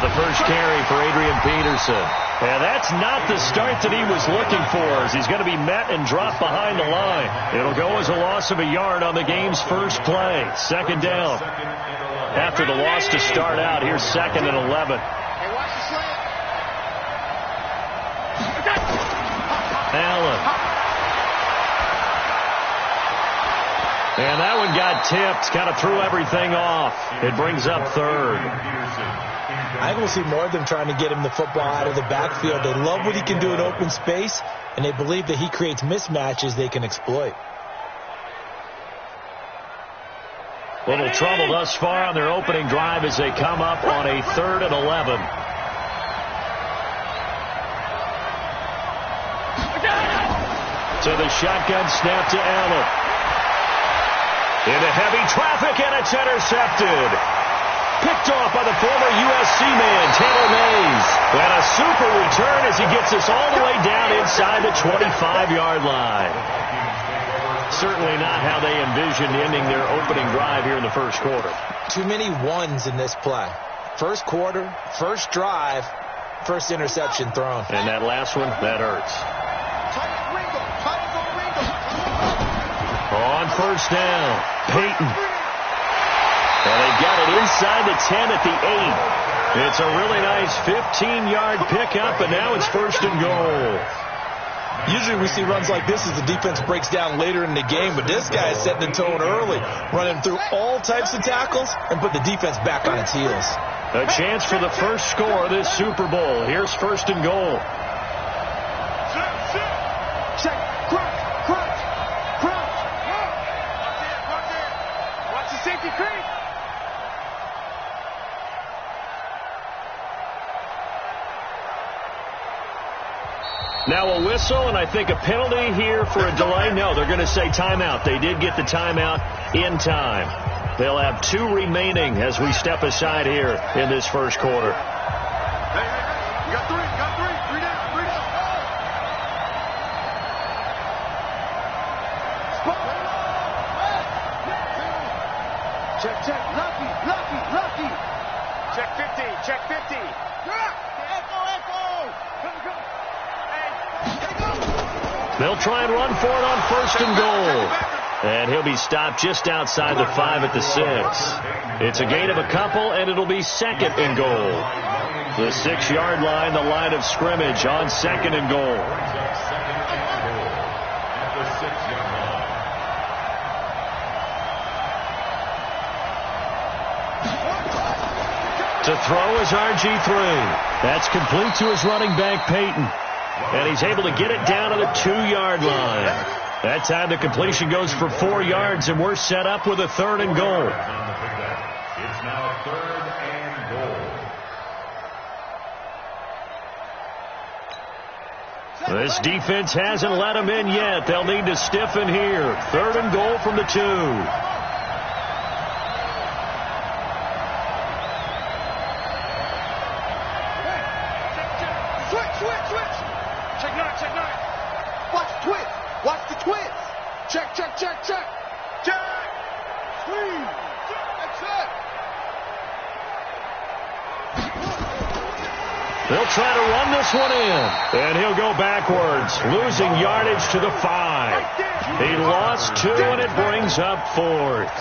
the first carry for Adrian Peterson. And that's not the start that he was looking for, as he's going to be met and dropped behind the line. It'll go as a loss of a yard on the game's first play. Second down. After the loss to start out, here's 2nd and 11. Allen. And that one got tipped, kind of threw everything off. It brings up 3rd. I will see more of them trying to get him the football out of the backfield. They love what he can do in open space, and they believe that he creates mismatches they can exploit. Little trouble thus far on their opening drive as they come up on a 3rd and 11. To the shotgun snap to Allen. Into heavy traffic, and it's intercepted. Picked off by the former USC man, Taylor Mays. And a super return as he gets us all the way down inside the 25-yard line. Certainly not how they envisioned ending their opening drive here in the first quarter. Too many ones in this play. First quarter, first drive, first interception thrown. And that last one, that hurts. On first down, Peyton. And they've got it inside the 10 at the 8. It's a really nice 15-yard pickup, and now it's 1st and goal. Usually we see runs like this as the defense breaks down later in the game, but this guy is setting the tone early, running through all types of tackles and put the defense back on its heels. A chance for the first score of this Super Bowl. Here's 1st and goal. Check, crunch. Watch the safety creep. Now a whistle, and I think a penalty here for a delay. No, they're going to say timeout. They did get the timeout in time. They'll have 2 remaining as we step aside here in this first quarter. Hey, you got 3 down. Check, lucky. Check 50. They'll try and run for it on 1st and goal. And he'll be stopped just outside the 5 at the 6. It's a gain of a couple, and it'll be 2nd and goal. The 6-yard line, the line of scrimmage on 2nd and goal. To throw is RG3. That's complete to his running back, Peyton. And he's able to get it down to the 2-yard line. That time the completion goes for 4 yards, and we're set up with a 3rd and goal. It's now 3rd and goal. This defense hasn't let them in yet. They'll need to stiffen here. 3rd and goal from the 2. Watch the twist. Check. Swing. That's it. They'll try to run this one in, and he'll go backwards, losing yardage to the 5. He lost 2, and it brings up 4th.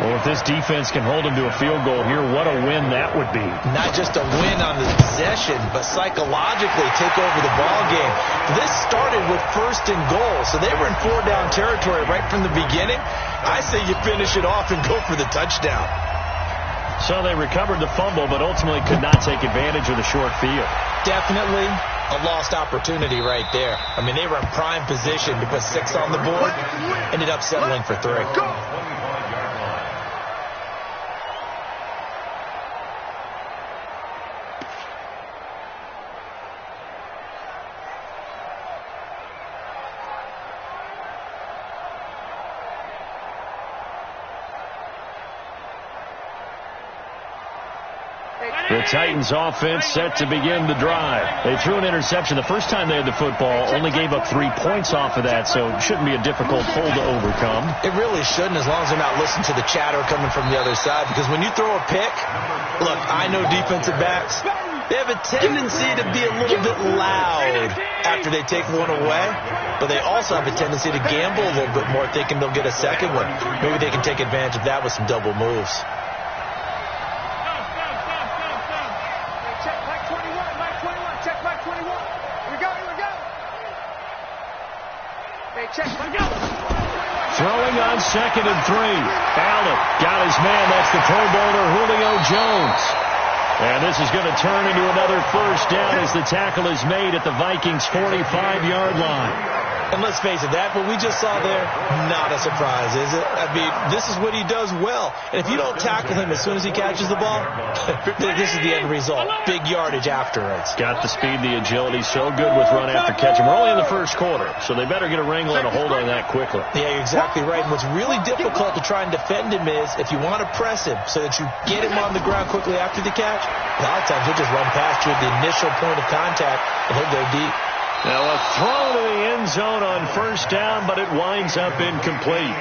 Well, if this defense can hold him to a field goal here, what a win that would be. Not just a win on the possession, but psychologically take over the ball game. This started with 1st and goal, so they were in 4-down territory right from the beginning. I say you finish it off and go for the touchdown. So they recovered the fumble, but ultimately could not take advantage of the short field. Definitely a lost opportunity right there. I mean, they were in prime position to put 6 on the board. Ended up settling for 3. Hey, The Titans offense set to begin the drive. They threw an interception the first time they had the football, only gave up 3 points off of that, so it shouldn't be a difficult hole to overcome. It really shouldn't, as long as they're not listening to the chatter coming from the other side, because when you throw a pick, look, I know defensive backs, they have a tendency to be a little bit loud after they take one away, but they also have a tendency to gamble a little bit more, thinking they'll get a second one. Maybe they can take advantage of that with some double moves. Throwing on 2nd and 3. Allen got his man. That's the Pro Bowler Julio Jones. And this is going to turn into another first down as the tackle is made at the Vikings' 45-yard line. And let's face it, that what we just saw there, not a surprise, is it? I mean, this is what he does well. And if you don't tackle him as soon as he catches the ball, this is the end result. Big yardage afterwards. Got the speed, the agility, so good with run after catch. And we're only in the first quarter, so they better get a wrangle and a hold on that quickly. Yeah, you're exactly right. And what's really difficult to try and defend him is if you want to press him so that you get him on the ground quickly after the catch, a lot of times he'll just run past you at the initial point of contact, and he'll go deep. Now a throw to the end zone on first down, but it winds up incomplete.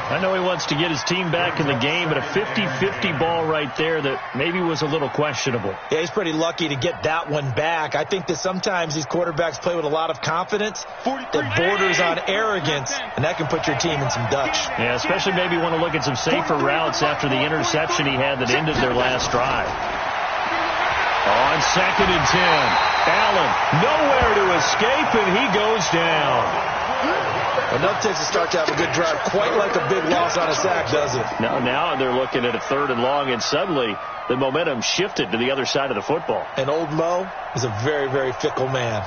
I know he wants to get his team back in the game, but a 50-50 ball right there that maybe was a little questionable. Yeah, he's pretty lucky to get that one back. I think that sometimes these quarterbacks play with a lot of confidence that borders on arrogance, and that can put your team in some Dutch. Yeah, especially maybe want to look at some safer routes after the interception he had that ended their last drive. On 2nd and 10, Allen nowhere to escape, and he goes down. Enough takes to start to have a good drive, quite like a big loss on a sack, does it? Now they're looking at a 3rd and long, and suddenly the momentum shifted to the other side of the football. And old Mo is a very, very fickle man.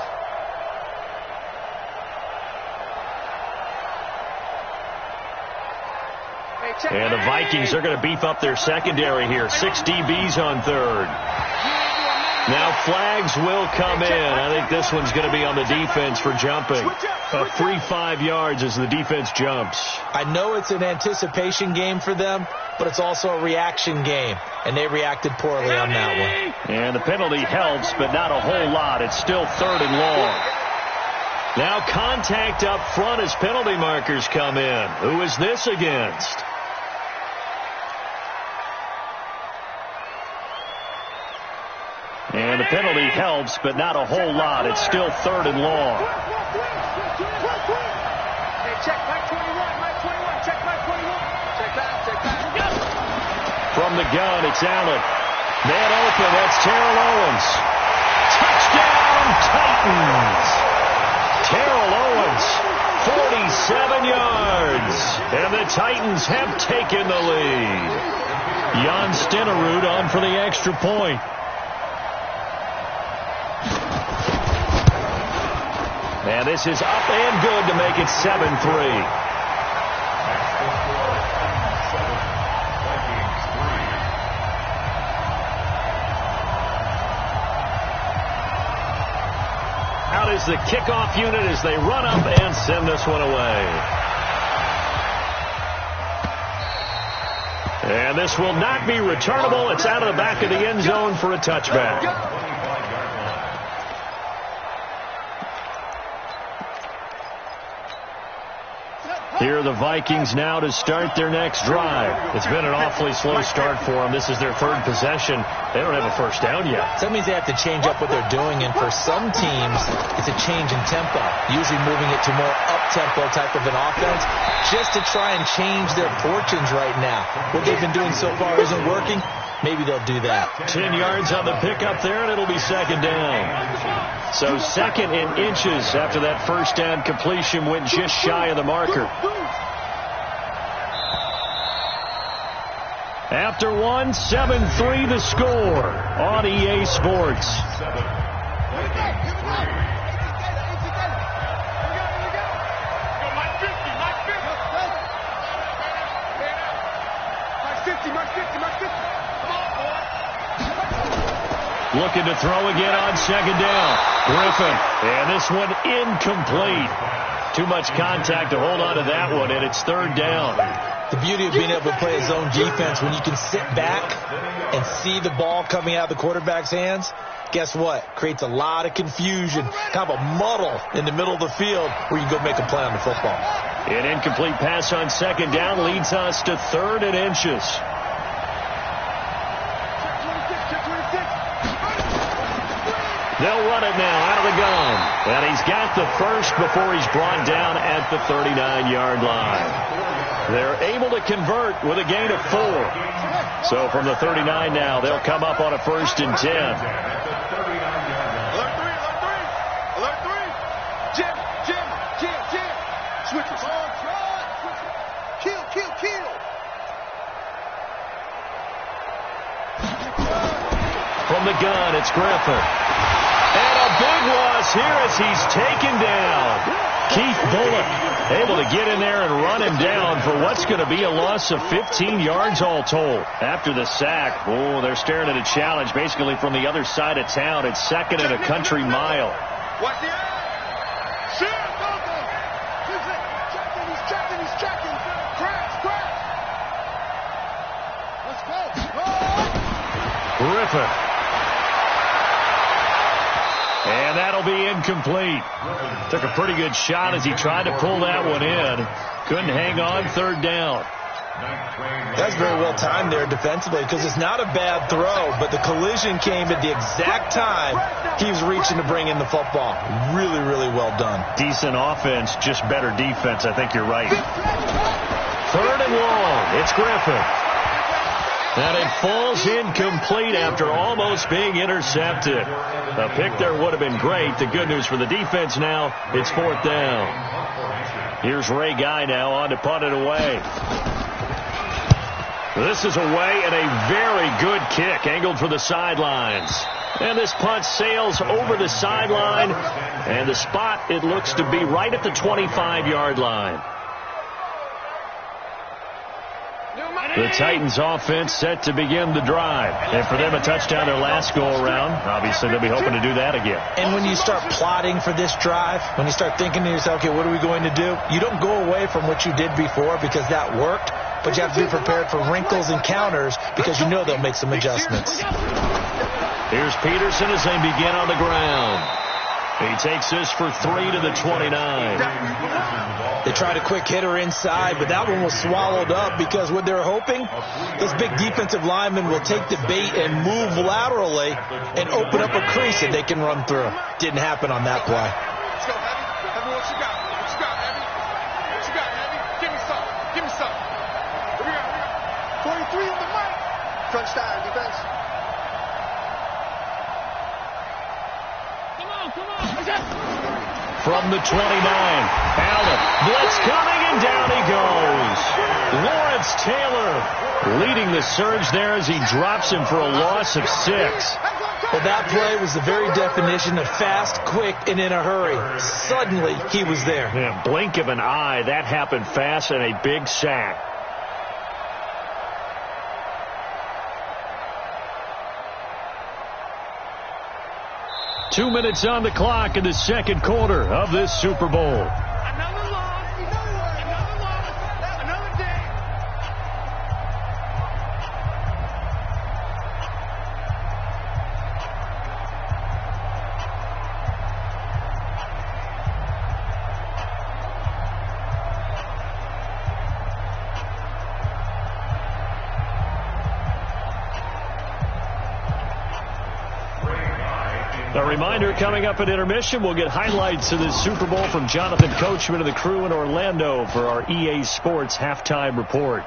And the Vikings are going to beef up their secondary here. 6 DBs on 3rd. Now flags will come in. I think this one's going to be on the defense for jumping. A free 5 yards as the defense jumps. I know it's an anticipation game for them, but it's also a reaction game, and they reacted poorly on that one. And the penalty helps, but not a whole lot. It's still 3rd and long. Now contact up front as penalty markers come in. Who is this against? And the penalty helps, but not a whole lot. It's still 3rd and long. From the gun, it's Allen. Man open, that's Terrell Owens. Touchdown, Titans. Terrell Owens, 47 yards. And the Titans have taken the lead. Jan Stenerud on for the extra point. And this is up and good to make it 7-3. Out is the kickoff unit as they run up and send this one away. And this will not be returnable. It's out of the back of the end zone for a touchback. Here are the Vikings now to start their next drive. It's been an awfully slow start for them. This is their 3rd possession. They don't have a first down yet. So that means they have to change up what they're doing, and for some teams, it's a change in tempo, usually moving it to more up-tempo type of an offense, just to try and change their fortunes right now. What they've been doing so far isn't working. Maybe they'll do that. 10 yards on the pickup there, and it'll be 2nd down. So 2nd and inches after that first down completion went just shy of the marker. After one, 7-3 the score on EA Sports. Looking to throw again on 2nd down. Griffin. And this one incomplete. Too much contact to hold on to that one, and it's third down. The beauty of being able to play a zone defense, when you can sit back and see the ball coming out of the quarterback's hands, guess what? Creates a lot of confusion, kind of a muddle in the middle of the field where you can go make a play on the football. An incomplete pass on second down leads us to 3rd and inches. They'll run it now out of the gun. And he's got the first before he's brought down at the 39-yard line. They're able to convert with a gain of 4. So from the 39 now, they'll come up on a 1st and 10. Alert 3. Jim. Switches. Kill. From the gun, it's Griffin. And a big loss here as he's taken down. Keith Bullock able to get in there and run him down for what's going to be a loss of 15 yards all told. After the sack, they're staring at a challenge basically from the other side of town. It's 2nd and a country mile. Watch the eye. Shoot. He's checking. Crash. Let's go. Griffin. And that'll be incomplete. Took a pretty good shot as he tried to pull that one in. Couldn't hang on, 3rd down. That's very well timed there defensively because it's not a bad throw, but the collision came at the exact time he was reaching to bring in the football. Really, really well done. Decent offense, just better defense. I think you're right. 3rd and long. It's Griffin. And it falls incomplete after almost being intercepted. A pick there would have been great. The good news for the defense now, it's 4th down. Here's Ray Guy now on to punt it away. This is away and a very good kick angled for the sidelines. And this punt sails over the sideline. And the spot, it looks to be right at the 25-yard line. The Titans offense set to begin the drive. And for them, a touchdown their last go-around. Obviously, they'll be hoping to do that again. And when you start plotting for this drive, when you start thinking to yourself, okay, what are we going to do? You don't go away from what you did before because that worked, but you have to be prepared for wrinkles and counters because you know they'll make some adjustments. Here's Peterson as they begin on the ground. He takes this for 3 to the 29. They tried a quick hitter inside, but that one was swallowed up because what they're hoping, this big defensive lineman will take the bait and move laterally and open up a crease that they can run through. Didn't happen on that play. Let's go, Heavy. Heavy, what you got? Heavy? What you got, Heavy? Give me some. Here we go. 43 on the mic. Crunch time, defense. From the 29, Allen, blitz coming, and down he goes. Lawrence Taylor leading the surge there as he drops him for a loss of 6. Well, that play was the very definition of fast, quick, and in a hurry. Suddenly, he was there. Yeah, blink of an eye, that happened fast and a big sack. Two minutes on the clock in the second quarter of this Super Bowl. Another loss, another day. A reminder, coming up at intermission, we'll get highlights of this Super Bowl from Jonathan Coachman and the crew in Orlando for our EA Sports halftime report.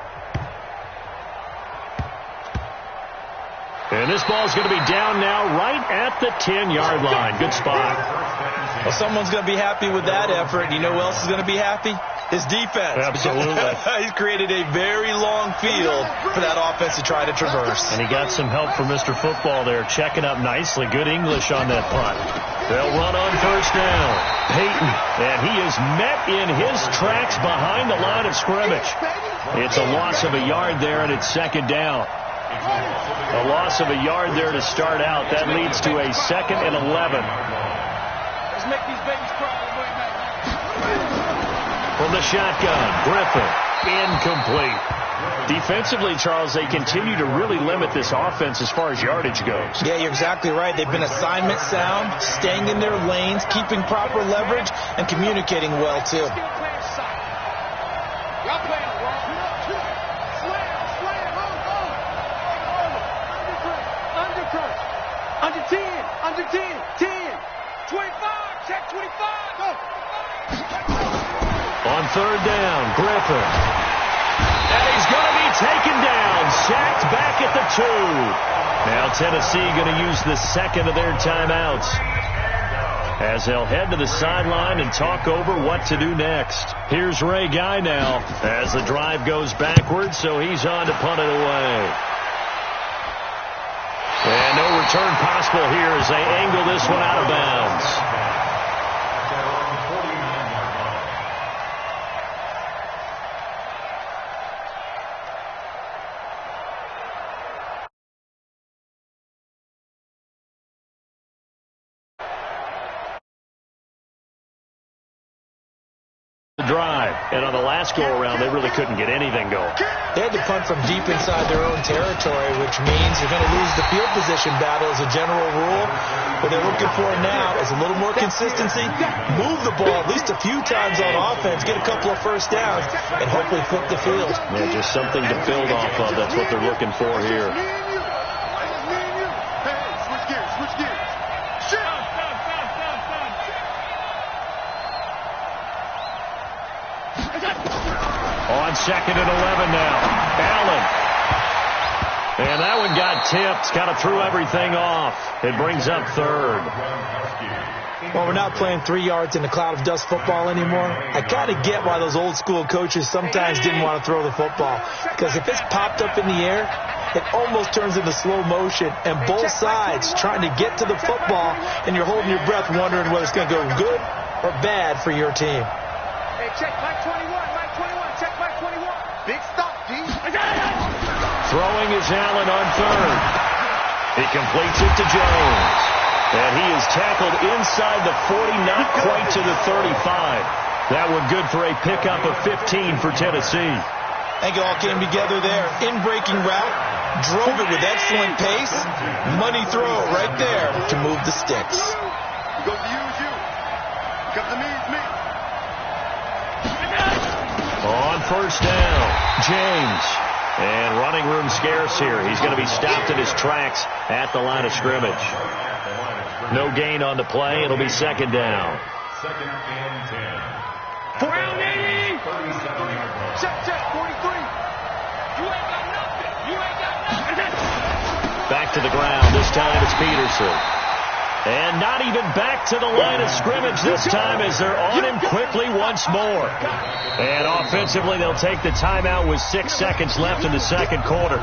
And this ball's going to be down now right at the 10-yard line. Good spot. Well, someone's going to be happy with that effort. You know who else is going to be happy? His defense. Absolutely. He's created a very long field for that offense to try to traverse. And he got some help from Mr. Football there, checking up nicely. Good English on that punt. They'll run on first down. Peyton, and he is met in his tracks behind the line of scrimmage. It's a loss of a yard there, and it's second down. A loss of a yard there to start out. That leads to a 2nd and 11. Let's make these babies cry. From the shotgun, Griffin, incomplete. Defensively, Charles, they continue to really limit this offense as far as yardage goes. Yeah, you're exactly right. They've been assignment sound, staying in their lanes, keeping proper leverage, and communicating well, too. Y'all playing wrong. Slam, undercut. Under 10, 10, 25, check 25, go. On third down, Griffin. And he's going to be taken down, sacked back at the 2. Now Tennessee going to use the second of their timeouts as they'll head to the sideline and talk over what to do next. Here's Ray Guy now as the drive goes backwards, so he's on to punt it away. And no return possible here as they angle this one out of bounds. Drive, and on the last go-around, they really couldn't get anything going. They had to punt from deep inside their own territory, which means you're going to lose the field position battle as a general rule. What they're looking for now is a little more consistency, move the ball at least a few times on offense, get a couple of first downs, and hopefully flip the field. Yeah, just something to build off of. That's what they're looking for here. Switch gears. On second and 11 now. Allen. And that one got tipped. Kind of threw everything off. It brings up third. Well, we're not playing 3 yards in a cloud of dust football anymore. I kind of get why those old school coaches sometimes didn't want to throw the football. Because if it's popped up in the air, it almost turns into slow motion. And both sides trying to get to the football, and you're holding your breath wondering whether it's going to go good or bad for your team. Hey, check Mike 21, check Mike 21. Big stop, D. Throwing is Allen on third. He completes it to Jones. And he is tackled inside the 40, not quite to the 35. That one good for a pickup of 15 for Tennessee. I think it all came together there. In-breaking route, drove it with excellent pace. Money throw right there to move the sticks. He goes to use you. Comes to me, it's me. On first down, James. And running room scarce here. He's going to be stopped in his tracks at the line of scrimmage. No gain on the play. It'll be second down. Second and 10. Brown 80. Check, 43. You ain't got nothing. Back to the ground. This time it's Peterson. And not even back to the line of scrimmage this time as they're on him quickly once more. And offensively, they'll take the timeout with 6 seconds left in the second quarter.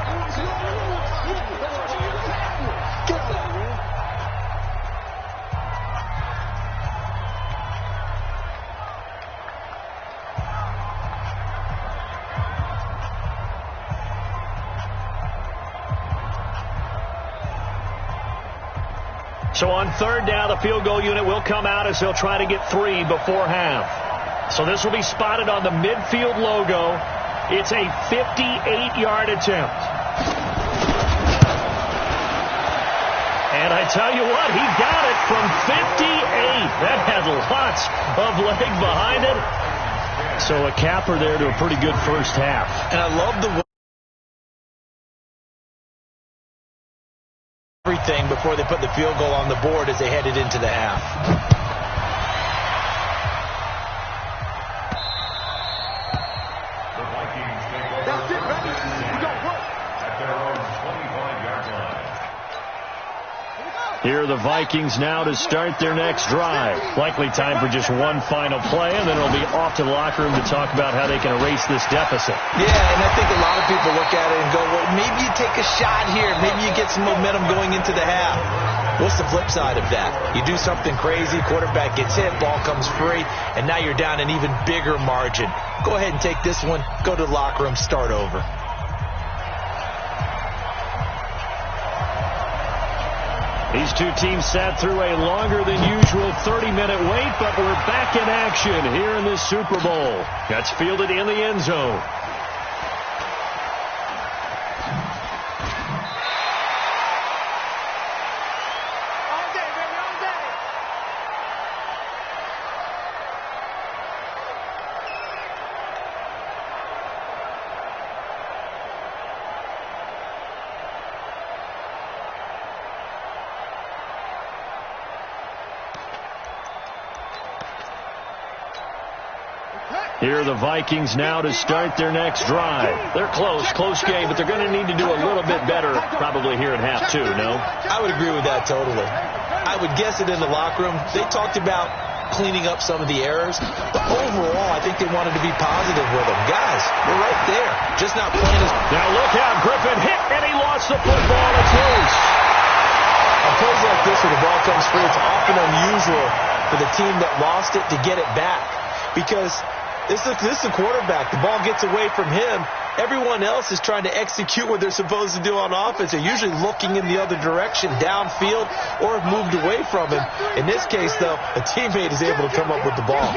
So on third down, the field goal unit will come out as they'll try to get 3 before half. So this will be spotted on the midfield logo. It's a 58-yard attempt. And I tell you what, he got it from 58. That had lots of leg behind it. So a capper there to a pretty good first half. And I love the way everything before they put the field goal on the board as they headed into the half. That's it, baby. We got work. At their own 25-yard line. Here are the Vikings now to start their next drive. Likely time for just one final play, and then it'll be off to the locker room to talk about how they can erase this deficit. Yeah, and I think a lot of people look at it and go, well, maybe you take a shot here. Maybe you get some momentum going into the half. What's the flip side of that? You do something crazy, quarterback gets hit, ball comes free, and now you're down an even bigger margin. Go ahead and take this one, go to the locker room, start over. These two teams sat through a longer than usual 30-minute wait, but we're back in action here in this Super Bowl. That's fielded in the end zone. Here are the Vikings now to start their next drive. They're close game, but they're going to need to do a little bit better probably here at half two, no? I would agree with that totally. I would guess it in the locker room. They talked about cleaning up some of the errors, but overall, I think they wanted to be positive with them. Guys, we're right there, just not playing as... Now look out, Griffin hit, and he lost the football. It's loose. On plays like this where the ball comes free, it's often unusual for the team that lost it to get it back because... This is a quarterback. The ball gets away from him. Everyone else is trying to execute what they're supposed to do on offense. They're usually looking in the other direction, downfield, or have moved away from him. In this case, though, a teammate is able to come up with the ball.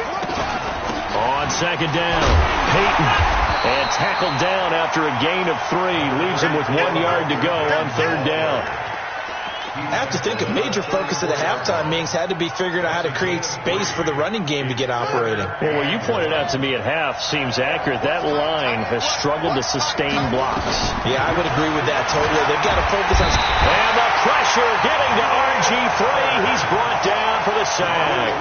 On second down, Peyton. And tackled down after a gain of 3. Leaves him with 1 yard to go on third down. I have to think a major focus of the halftime meetings had to be figuring out how to create space for the running game to get operating. Well, what you pointed out to me at half seems accurate. That line has struggled to sustain blocks. Yeah, I would agree with that totally. They've got to focus on... And the pressure getting to RG3. He's brought down for the sack.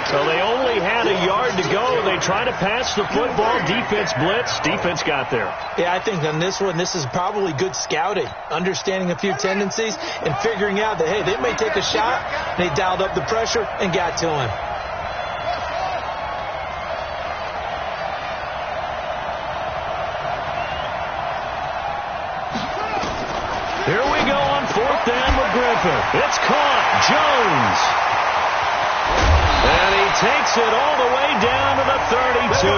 So they only had a yard to go. They try to pass the football. Defense blitz. Defense got there. Yeah, I think on this one, this is probably good scouting, understanding a few tendencies, and figuring out that, hey, they may take a shot. They dialed up the pressure and got to him. Here we go on fourth down with Griffin. It's caught. Jones. And he takes it all the way down to the 32.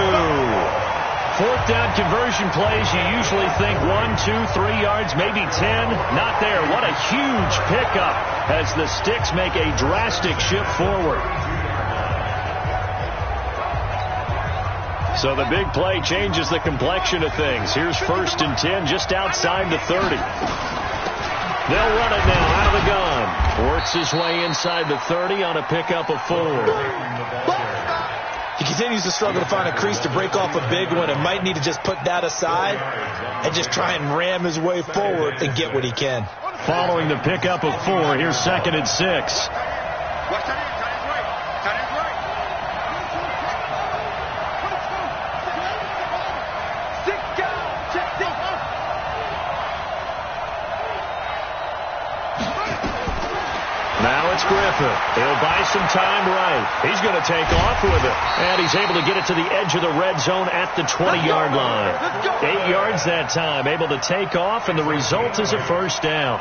Fourth down conversion plays, you usually think 1, 2, 3 yards, maybe 10. Not there. What a huge pickup as the Sticks make a drastic shift forward. So the big play changes the complexion of things. Here's first and 10 just outside the 30. They'll run it now out of the gun. Works his way inside the 30 on a pickup of 4. He continues to struggle to find a crease to break off a big one and might need to just put that aside and just try and ram his way forward and get what he can. Following the pickup of 4, here's second and 6. Griffin. He'll buy some time right. He's going to take off with it. And he's able to get it to the edge of the red zone at the 20-yard line. 8 yards that time. Able to take off, and the result is a first down.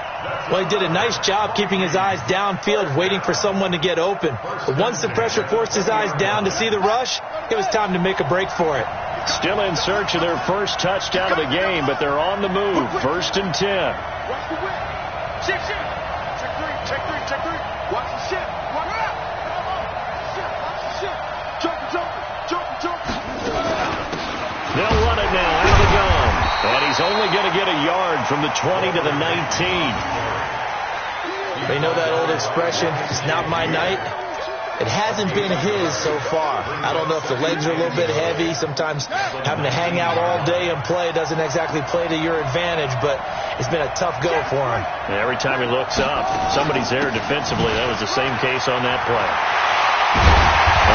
Well, he did a nice job keeping his eyes downfield, waiting for someone to get open. But once the pressure forced his eyes down to see the rush, it was time to make a break for it. Still in search of their first touchdown of the game, but they're on the move. First and 10. Check 3. Check 3. Watch the shit. Watch out. Watch the shit. Jump. They'll run it now out of the gun. And he's only going to get a yard from the 20 to the 19. They know that old expression, it's not my night. It hasn't been his so far. I don't know if the legs are a little bit heavy. Sometimes having to hang out all day and play doesn't exactly play to your advantage, but it's been a tough go for him. And every time he looks up, somebody's there defensively. That was the same case on that play.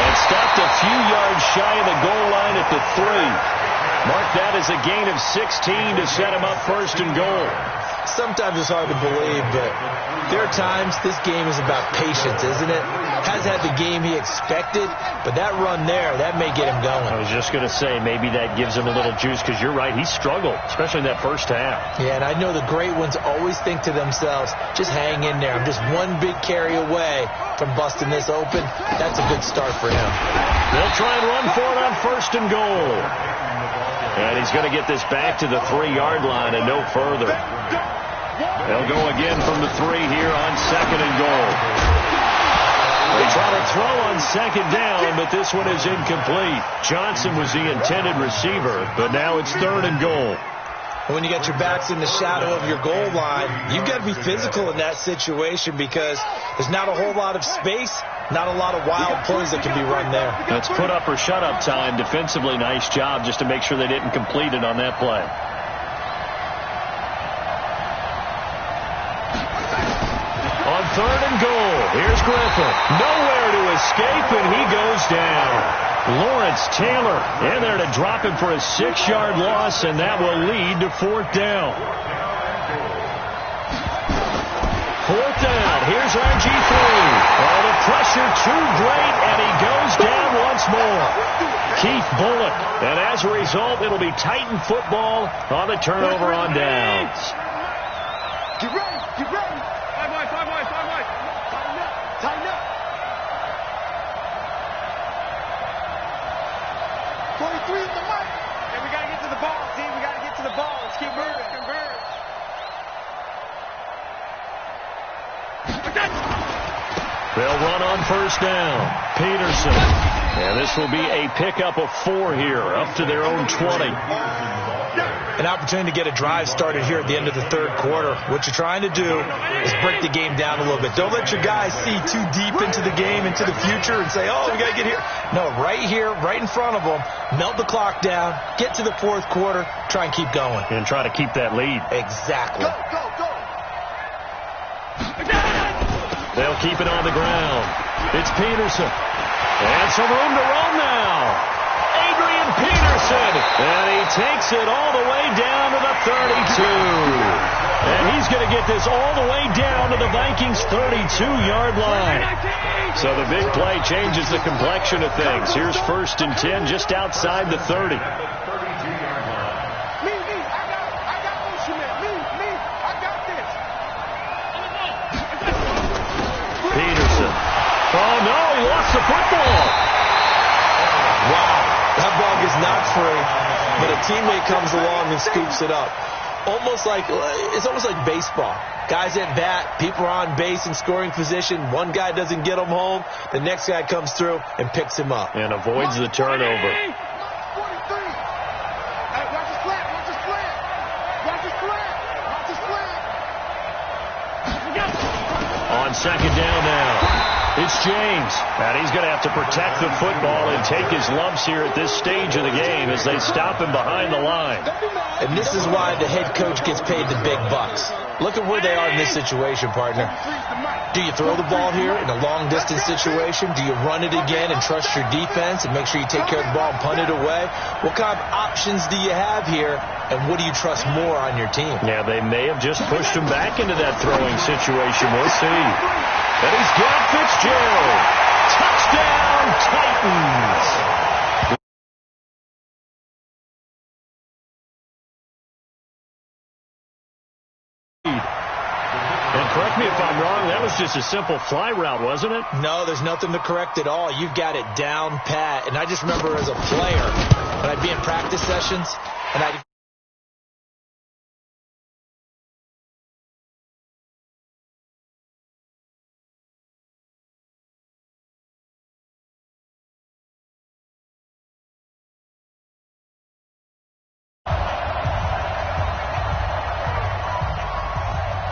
And stopped a few yards shy of the goal line at the 3. Mark that as a gain of 16 to set him up first and goal. Sometimes it's hard to believe, but there are times this game is about patience, isn't it? Has had the game he expected, but that run there, that may get him going. I was just going to say, maybe that gives him a little juice, because you're right, he struggled, especially in that first half. Yeah, and I know the great ones always think to themselves, just hang in there. I'm just one big carry away from busting this open. That's a good start for him. They'll try and run for it on first and goal. And he's going to get this back to the 3-yard line and no further. They'll go again from the 3 here on 2nd and goal. They try to throw on 2nd down, but this one is incomplete. Johnson was the intended receiver, but now it's 3rd and goal. When you got your backs in the shadow of your goal line, you've got to be physical in that situation because there's not a whole lot of space, not a lot of wild plays that can be run there. That's put up or shut up time. Defensively, nice job just to make sure they didn't complete it on that play. On 3rd and goal, here's Griffin. Nowhere to escape, and he goes down. Lawrence Taylor in there to him for a 6-yard loss, and that will lead to 4th down. 4th down. Here's RG3. Oh, the pressure too great, and he goes down once more. Keith Bullock. And as a result, it'll be Titan football on the turnover on downs. Get ready, get ready. 5 wide, 5 wide, 5 wide. Tighten up, tighten up. 23 in the mic. And we got to get to the ball, team. We got to get to the ball. Let's keep moving. Converge. They'll run on 1st down. Peterson. And this will be a pickup of 4 here, up to their own 20. An opportunity to get a drive started here at the end of the 3rd quarter. What you're trying to do is break the game down a little bit. Don't let your guys see too deep into the game, into the future, and say, oh, we got to get here. No, right here, right in front of them, melt the clock down, get to the 4th quarter, try and keep going. And try to keep that lead. Exactly. Go, go, go. They'll keep it on the ground. It's Peterson. And some room to roam now. Adrian Peterson. And he takes it all the way down to the 32. And he's going to get this all the way down to the Vikings' 32-yard line. So the big play changes the complexion of things. Here's 1st and 10 just outside the 30. Oh, no, he lost the football. Wow, that ball gets knocked free, but a teammate comes along and scoops it up. It's almost like baseball. Guys at bat, people are on base in scoring position. One guy doesn't get him home. The next guy comes through and picks him up. And avoids the turnover. On 2nd down now. It's James, and he's going to have to protect the football and take his lumps here at this stage of the game as they stop him behind the line. And this is why the head coach gets paid the big bucks. Look at where they are in this situation, partner. Do you throw the ball here in a long-distance situation? Do you run it again and trust your defense and make sure you take care of the ball and punt it away? What kind of options do you have here, and what do you trust more on your team? Yeah, they may have just pushed him back into that throwing situation. We'll see. And he's got Fitzgerald. Touchdown, Titans. And correct me if I'm wrong, that was just a simple fly route, wasn't it? No, there's nothing to correct at all. You've got it down pat. And I just remember as a player, when I'd be in practice sessions, and I'd...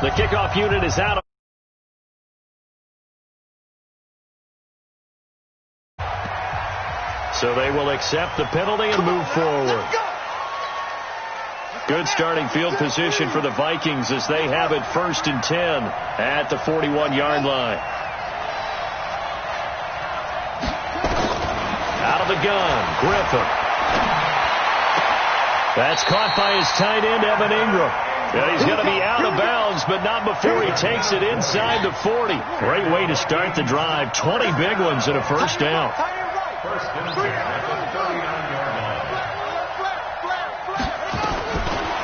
The kickoff unit is out. So they will accept the penalty and move forward. Good starting field position for the Vikings as they have it 1st and 10 at the 41-yard line. Out of the gun, Griffin. That's caught by his tight end, Evan Ingram. And he's going to be out of bounds, but not before he takes it inside the 40. Great way to start the drive. 20 big ones and a 1st down.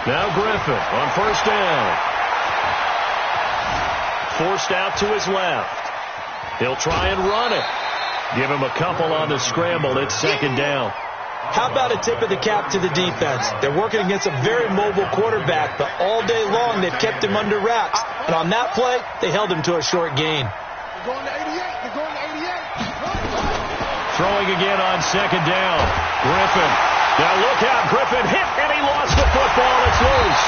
Now Griffin on 1st down. Forced out to his left. He'll try and run it. Give him a couple on the scramble. It's 2nd down. How about a tip of the cap to the defense? They're working against a very mobile quarterback, but all day long they've kept him under wraps. And on that play, they held him to a short gain. They're going to 88. They're going to 88. Throwing again on second down. Griffin. Now look out. Griffin hit, and he lost the football. It's loose.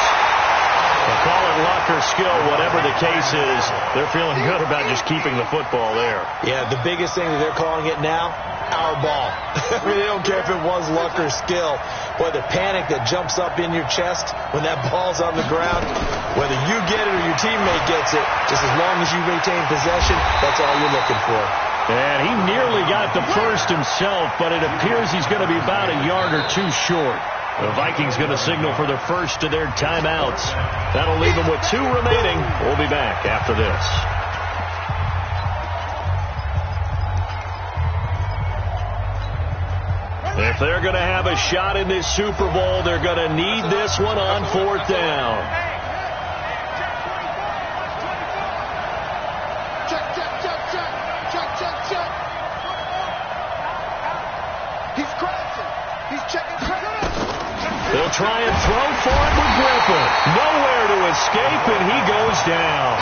They'll call it luck or skill, whatever the case is. They're feeling good about just keeping the football there. Yeah, the biggest thing that they're calling it now, our ball. I mean, they don't care if it was luck or skill. Boy, the panic that jumps up in your chest when that ball's on the ground, whether you get it or your teammate gets it, just as long as you retain possession, that's all you're looking for. And he nearly got the first himself, but it appears he's going to be about a yard or two short. The Vikings going to signal for the first of their timeouts. That'll leave them with 2 remaining. We'll be back after this. If they're going to have a shot in this Super Bowl, they're going to need this one on 4th down. Check. He's crashing. He's checking. They'll try and throw for it with Griffin. Nowhere to escape, and he goes down.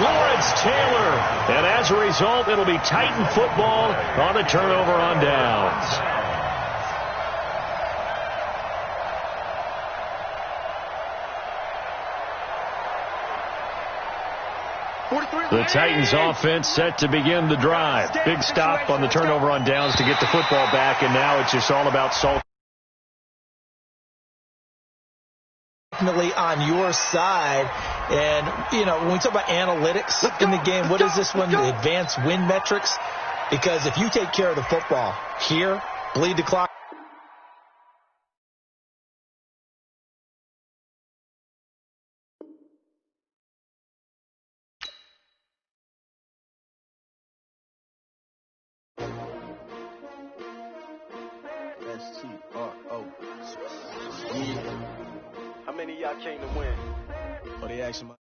Lawrence Taylor. And as a result, it'll be Titan football on the turnover on downs. The Titans offense set to begin the drive. Big stop on the turnover on downs to get the football back, and now it's just all about salt. Definitely on your side. And, you know, when we talk about analytics in the game, what is this one? The advanced win metrics? Because if you take care of the football here, bleed the clock. S-T-R-O. Yeah. How many of y'all came to win? Or they asking my